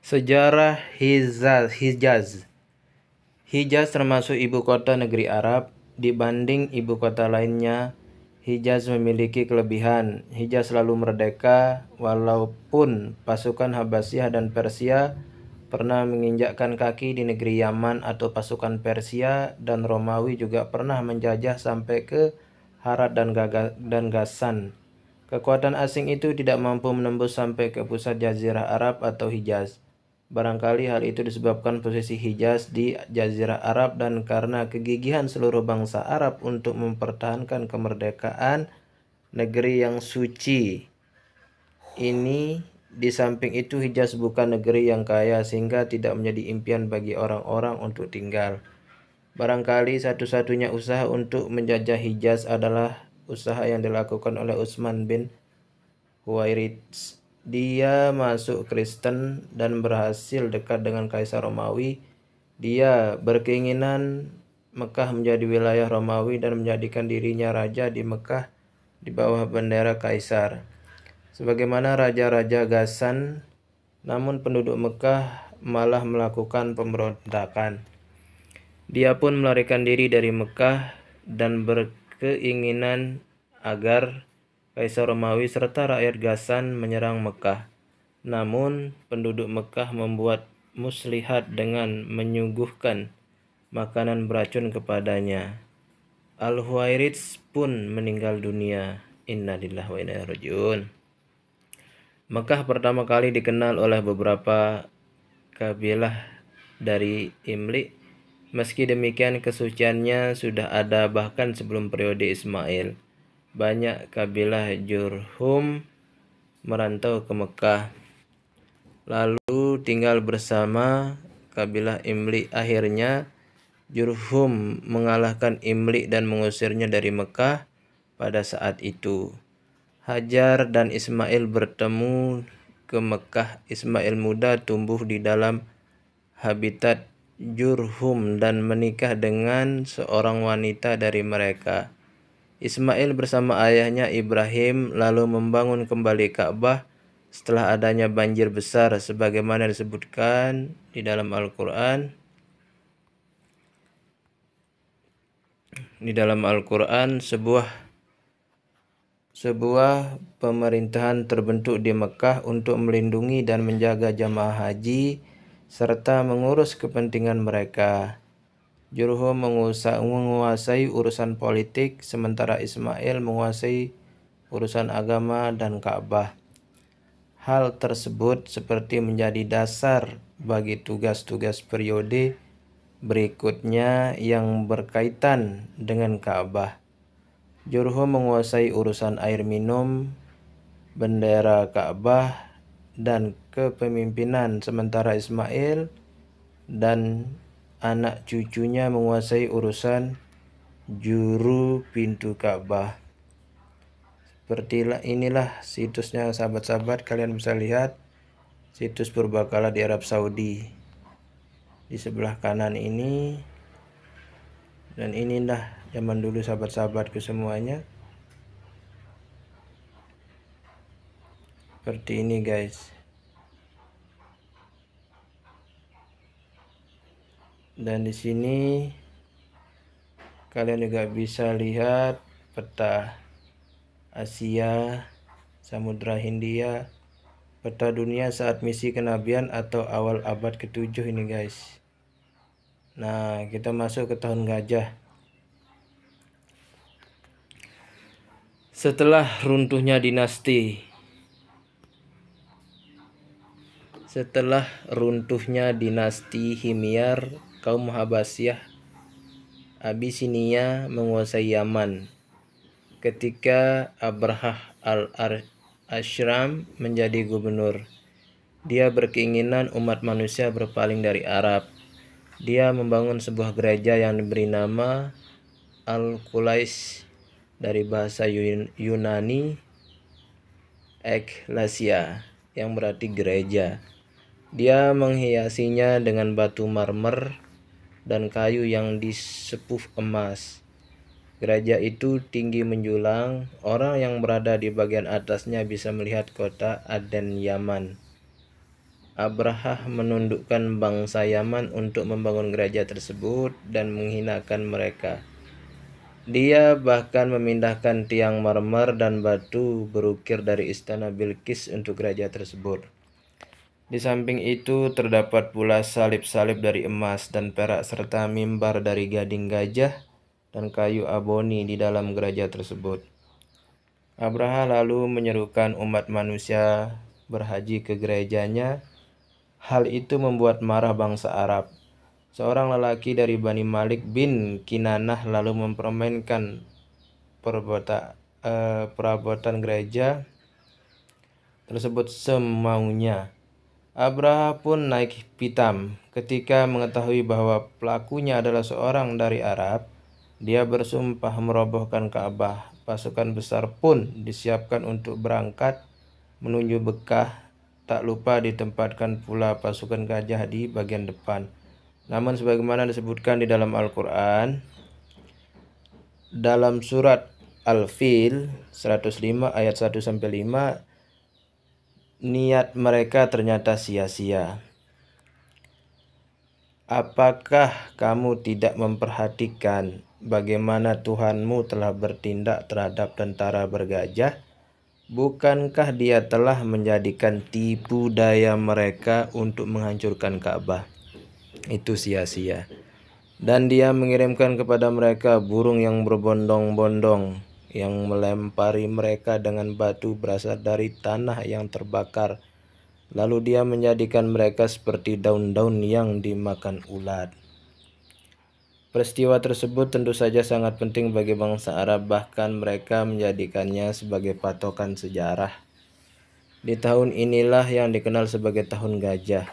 Sejarah Hijaz. Hijaz termasuk ibu kota negeri Arab. Dibanding ibu kota lainnya, Hijaz memiliki kelebihan. Hijaz selalu merdeka, walaupun pasukan Habasyah dan Persia pernah menginjakkan kaki di negeri Yaman, atau pasukan Persia dan Romawi juga pernah menjajah sampai ke Harat dan Ghassan. Kekuatan asing itu tidak mampu menembus sampai ke pusat Jazirah Arab atau Hijaz. Barangkali hal itu disebabkan posisi Hijaz di Jazirah Arab dan karena kegigihan seluruh bangsa Arab untuk mempertahankan kemerdekaan negeri yang suci ini. Di samping itu, Hijaz bukan negeri yang kaya sehingga tidak menjadi impian bagi orang-orang untuk tinggal. Barangkali satu-satunya usaha untuk menjajah Hijaz adalah usaha yang dilakukan oleh Utsman bin Huwairits. Dia masuk Kristen dan berhasil dekat dengan Kaisar Romawi. Dia berkeinginan Mekah menjadi wilayah Romawi dan menjadikan dirinya raja di Mekah di bawah bendera Kaisar, sebagaimana raja-raja Ghassan. Namun penduduk Mekah malah melakukan pemberontakan. Dia pun melarikan diri dari Mekah dan berkeinginan agar Kaisar Romawi serta rakyat Ghassan menyerang Mekah. Namun penduduk Mekah membuat muslihat dengan menyuguhkan makanan beracun kepadanya. Al-Huwairits pun meninggal dunia. Innalillahi wa inna ilaihi raji'un. Mekah pertama kali dikenal oleh beberapa kabilah dari Imlik. Meski demikian, kesuciannya sudah ada bahkan sebelum periode Ismail. Banyak kabilah Jurhum merantau ke Mekah, lalu tinggal bersama kabilah Imlik. Akhirnya Jurhum mengalahkan Imlik dan mengusirnya dari Mekah. Pada saat itu, Hajar dan Ismail bertemu ke Mekah. Ismail muda tumbuh di dalam habitat Jurhum dan menikah dengan seorang wanita dari mereka. Ismail bersama ayahnya Ibrahim lalu membangun kembali Ka'bah setelah adanya banjir besar, sebagaimana disebutkan di dalam Al-Quran. Sebuah pemerintahan terbentuk di Mekah untuk melindungi dan menjaga jamaah haji serta mengurus kepentingan mereka. Jurhum menguasai urusan politik, sementara Ismail menguasai urusan agama dan Ka'bah. Hal tersebut seperti menjadi dasar bagi tugas-tugas periode berikutnya yang berkaitan dengan Ka'bah. Jurhum menguasai urusan air minum, bendera Ka'bah, dan kepemimpinan, sementara Ismail dan anak cucunya menguasai urusan juru pintu Ka'bah. Seperti inilah situsnya, sahabat-sahabat. Kalian bisa lihat situs purbakala di Arab Saudi di sebelah kanan ini. Dan inilah zaman dulu, sahabat-sahabatku semuanya. Seperti ini, guys. Dan di sini kalian juga bisa lihat peta Asia, Samudra Hindia, peta dunia saat misi kenabian atau awal abad ke-7 ini, guys. Nah, kita masuk ke tahun gajah. Setelah runtuhnya dinasti Himyar, kaum Habasyah Abisinia menguasai Yaman. Ketika Abrahah al-Ashram menjadi gubernur, dia berkeinginan umat manusia berpaling dari Arab. Dia membangun sebuah gereja yang diberi nama Al-Qulais, dari bahasa Yunani Ekklesia, yang berarti gereja. Dia menghiasinya dengan batu marmer dan kayu yang disepuh emas. Gereja itu tinggi menjulang. Orang yang berada di bagian atasnya bisa melihat kota Aden, Yaman. Abraha menundukkan bangsa Yaman untuk membangun gereja tersebut dan menghinakan mereka. Dia bahkan memindahkan tiang marmer dan batu berukir dari istana Bilqis untuk gereja tersebut. Di samping itu terdapat pula salib-salib dari emas dan perak serta mimbar dari gading gajah dan kayu aboni di dalam gereja tersebut. Abraha lalu menyerukan umat manusia berhaji ke gerejanya. Hal itu membuat marah bangsa Arab. Seorang lelaki dari Bani Malik bin Kinanah lalu mempermainkan perabotan gereja tersebut semaunya. Abraha pun naik pitam. Ketika mengetahui bahwa pelakunya adalah seorang dari Arab, dia bersumpah merobohkan Ka'bah. Pasukan besar pun disiapkan untuk berangkat menuju Mekah. Tak lupa ditempatkan pula pasukan gajah di bagian depan. Namun sebagaimana disebutkan di dalam Al-Quran, dalam surat Al-Fil 105 ayat 1-5, niat mereka ternyata sia-sia. Apakah kamu tidak memperhatikan bagaimana Tuhanmu telah bertindak terhadap tentara bergajah? Bukankah dia telah menjadikan tipu daya mereka untuk menghancurkan Ka'bah? Itu sia-sia. Dan dia mengirimkan kepada mereka burung yang berbondong-bondong yang melempari mereka dengan batu berasal dari tanah yang terbakar. Lalu dia menjadikan mereka seperti daun-daun yang dimakan ulat. Peristiwa tersebut tentu saja sangat penting bagi bangsa Arab, bahkan mereka menjadikannya sebagai patokan sejarah. Di tahun inilah yang dikenal sebagai tahun gajah.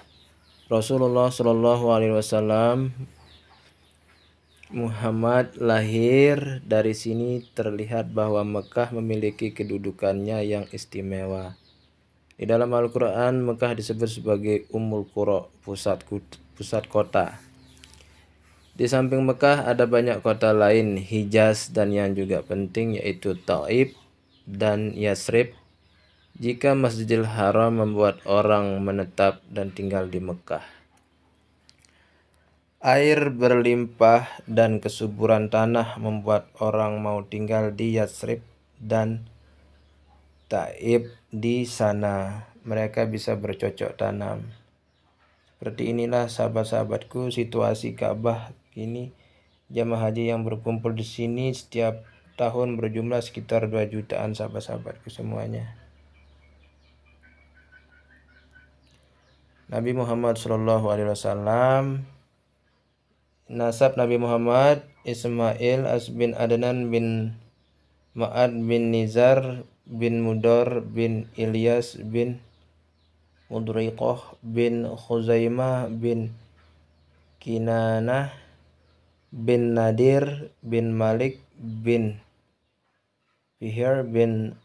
Rasulullah Shallallahu Alaihi Wasallam Muhammad lahir dari sini. Terlihat bahwa Mekah memiliki kedudukannya yang istimewa. Di dalam Al-Quran, Mekah disebut sebagai Ummul Qura, pusat kota. Di samping Mekah ada banyak kota lain Hijaz dan yang juga penting yaitu Taif dan Yasrib. Jika Masjidil Haram membuat orang menetap dan tinggal di Mekah. Air berlimpah dan kesuburan tanah membuat orang mau tinggal di Yasrib dan Taif. Di sana mereka bisa bercocok tanam. Seperti inilah sahabat-sahabatku situasi Ka'bah kini. Jamaah haji yang berkumpul di sini setiap tahun berjumlah sekitar 2 jutaan sahabat-sahabatku semuanya. Nabi Muhammad SAW, nasab Nabi Muhammad Ismail bin Adnan bin Ma'ad bin Nizar bin Mudor bin Ilyas bin Mudriqah bin Khuzaimah bin Kinanah bin Nadir bin Malik bin Fihr bin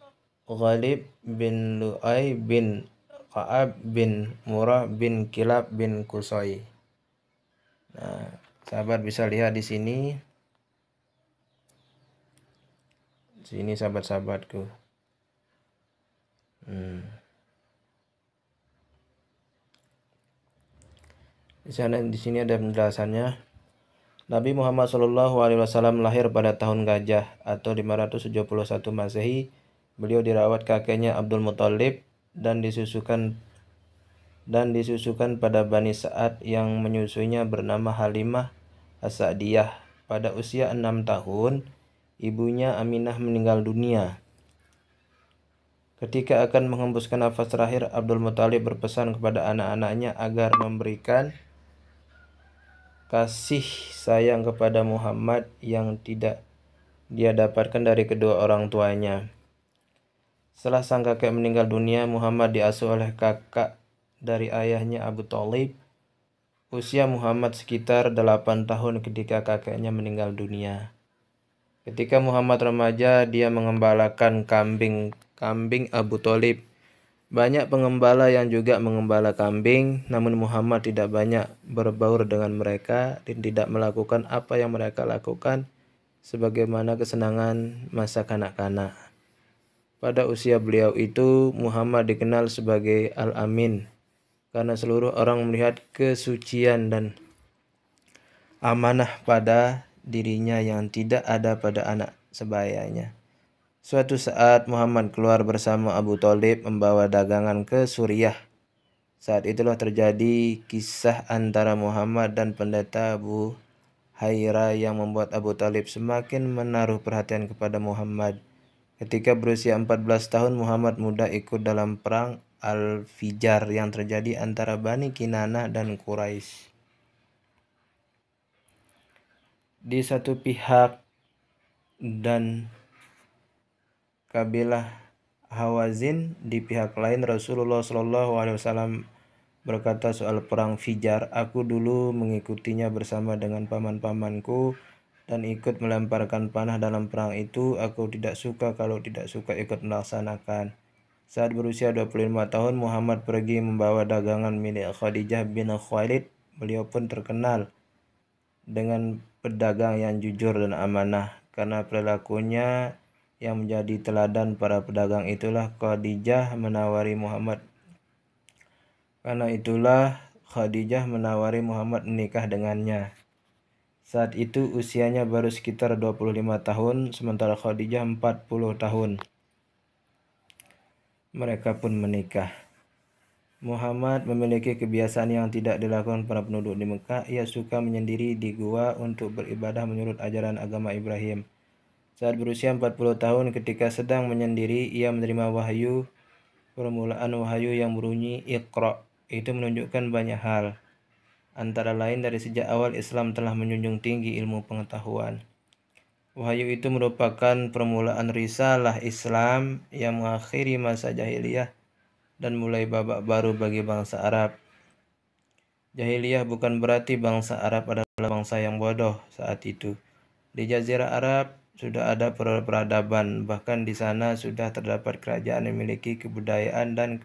Ghalib bin Lu'ay bin Ka'ab bin Murrah bin Kilab bin Qusay. Nah, sahabat bisa lihat di sini. Sini sahabat-sahabatku. Di sini ada penjelasannya. Nabi Muhammad SAW lahir pada tahun gajah atau 571 Masehi. Beliau dirawat kakeknya Abdul Muthalib dan disusukan pada Bani Sa'ad yang menyusuinya bernama Halimah As-Sa'diyah. Pada usia 6 tahun, ibunya Aminah meninggal dunia. Ketika akan menghembuskan nafas terakhir, Abdul Muthalib berpesan kepada anak-anaknya agar memberikan kasih sayang kepada Muhammad yang tidak dia dapatkan dari kedua orang tuanya. Setelah sang kakek meninggal dunia, Muhammad diasuh oleh kakak dari ayahnya Abu Thalib. Usia Muhammad sekitar 8 tahun ketika kakeknya meninggal dunia. Ketika Muhammad remaja, dia mengembalakan kambing Abu Thalib. Banyak pengembala yang juga mengembala kambing, namun Muhammad tidak banyak berbaur dengan mereka dan tidak melakukan apa yang mereka lakukan sebagaimana kesenangan masa kanak-kanak. Pada usia beliau itu, Muhammad dikenal sebagai Al-Amin karena seluruh orang melihat kesucian dan amanah pada dirinya yang tidak ada pada anak sebayanya. Suatu saat Muhammad keluar bersama Abu Thalib membawa dagangan ke Suriah. Saat itulah terjadi kisah antara Muhammad dan pendeta Abu Haira yang membuat Abu Thalib semakin menaruh perhatian kepada Muhammad. Ketika berusia 14 tahun, Muhammad muda ikut dalam perang Al-Fijar yang terjadi antara Bani Kinanah dan Quraisy. Di satu pihak dan kabilah Hawazin, di pihak lain Rasulullah SAW berkata soal perang Fijar, "Aku dulu mengikutinya bersama dengan paman-pamanku dan ikut melemparkan panah dalam perang itu. Aku tidak suka kalau tidak suka ikut melaksanakan." Saat berusia 25 tahun, Muhammad pergi membawa dagangan milik Khadijah bin Khuwailid. Beliau pun terkenal dengan pedagang yang jujur dan amanah. Karena perilakunya yang menjadi teladan para pedagang itulah Khadijah menawari Muhammad menikah dengannya. Saat itu usianya baru sekitar 25 tahun, sementara Khadijah 40 tahun. Mereka pun menikah. Muhammad memiliki kebiasaan yang tidak dilakukan para penduduk di Mekah. Ia suka menyendiri di gua untuk beribadah menurut ajaran agama Ibrahim. Saat berusia 40 tahun, ketika sedang menyendiri, ia menerima wahyu. Permulaan wahyu yang berbunyi Iqra. Itu menunjukkan banyak hal. Antara lain dari sejak awal Islam telah menjunjung tinggi ilmu pengetahuan. Wahyu itu merupakan permulaan risalah Islam yang mengakhiri masa jahiliyah dan mulai babak baru bagi bangsa Arab. Jahiliyah bukan berarti bangsa Arab adalah bangsa yang bodoh saat itu. Di Jazirah Arab sudah ada peradaban, bahkan di sana sudah terdapat kerajaan yang memiliki kebudayaan dan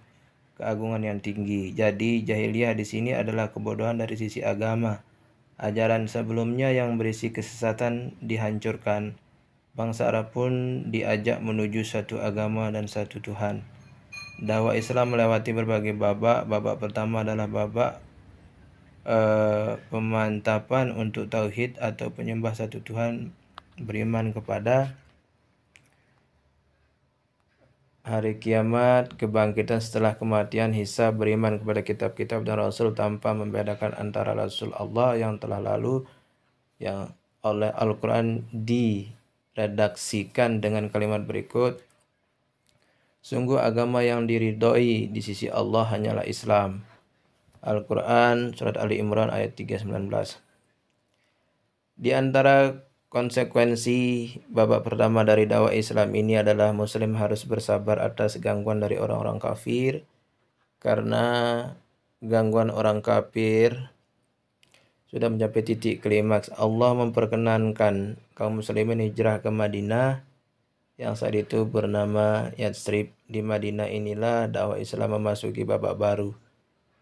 keagungan yang tinggi. Jadi jahiliyah di sini adalah kebodohan dari sisi agama. Ajaran sebelumnya yang berisi kesesatan dihancurkan. Bangsa Arab pun diajak menuju satu agama dan satu Tuhan. Dakwah Islam melewati berbagai babak. Babak pertama adalah babak pemantapan untuk tauhid atau penyembah satu Tuhan, beriman kepada hari kiamat, kebangkitan setelah kematian, hisab, beriman kepada kitab-kitab dan rasul tanpa membedakan antara rasul Allah yang telah lalu yang oleh Al-Quran diredaksikan dengan kalimat berikut: sungguh agama yang diridhoi di sisi Allah hanyalah Islam. Al-Quran Surat Ali Imran ayat 319. Di antara konsekuensi babak pertama dari dakwah Islam ini adalah Muslim harus bersabar atas gangguan dari orang-orang kafir, karena gangguan orang kafir sudah mencapai titik klimaks. Allah memperkenankan kaum muslimin hijrah ke Madinah yang saat itu bernama Yathrib. Di Madinah inilah dakwah Islam memasuki babak baru.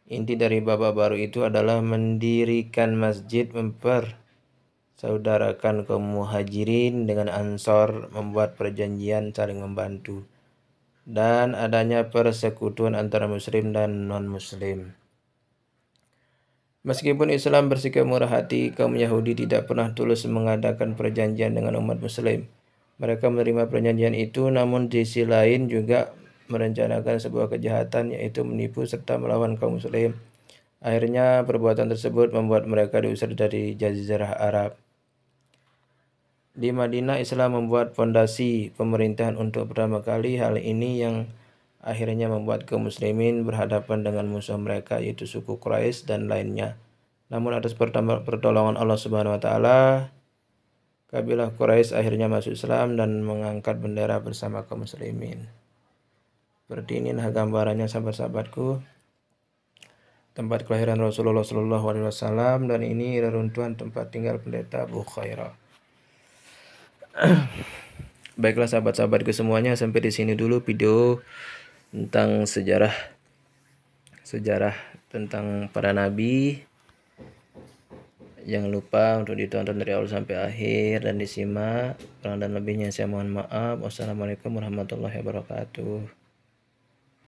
Inti dari babak baru itu adalah mendirikan masjid, mempersaudarakan kaum muhajirin dengan ansor, membuat perjanjian saling membantu, dan adanya persekutuan antara muslim dan non-muslim. Meskipun Islam bersikap murah hati, kaum Yahudi tidak pernah tulus mengadakan perjanjian dengan umat muslim. Mereka menerima perjanjian itu, namun di sisi lain juga merencanakan sebuah kejahatan, yaitu menipu serta melawan kaum muslim. Akhirnya perbuatan tersebut membuat mereka diusir dari Jazirah Arab. Di Madinah, Islam membuat fondasi pemerintahan untuk pertama kali. Hal ini yang akhirnya membuat kaum muslimin berhadapan dengan musuh mereka, yaitu suku Quraisy dan lainnya. Namun atas pertolongan Allah Subhanahu wa taala, kabilah Quraisy akhirnya masuk Islam dan mengangkat bendera bersama kaum muslimin. Seperti inilah gambarannya sahabat-sahabatku, tempat kelahiran Rasulullah SAW, dan ini reruntuhan tempat tinggal pendeta Abu Khairah. Baiklah sahabat-sahabatku semuanya, sampai di sini dulu video tentang sejarah tentang para nabi. Jangan lupa untuk ditonton dari awal sampai akhir dan disimak. Kurang dan lebihnya saya mohon maaf. Wassalamualaikum warahmatullahi wabarakatuh.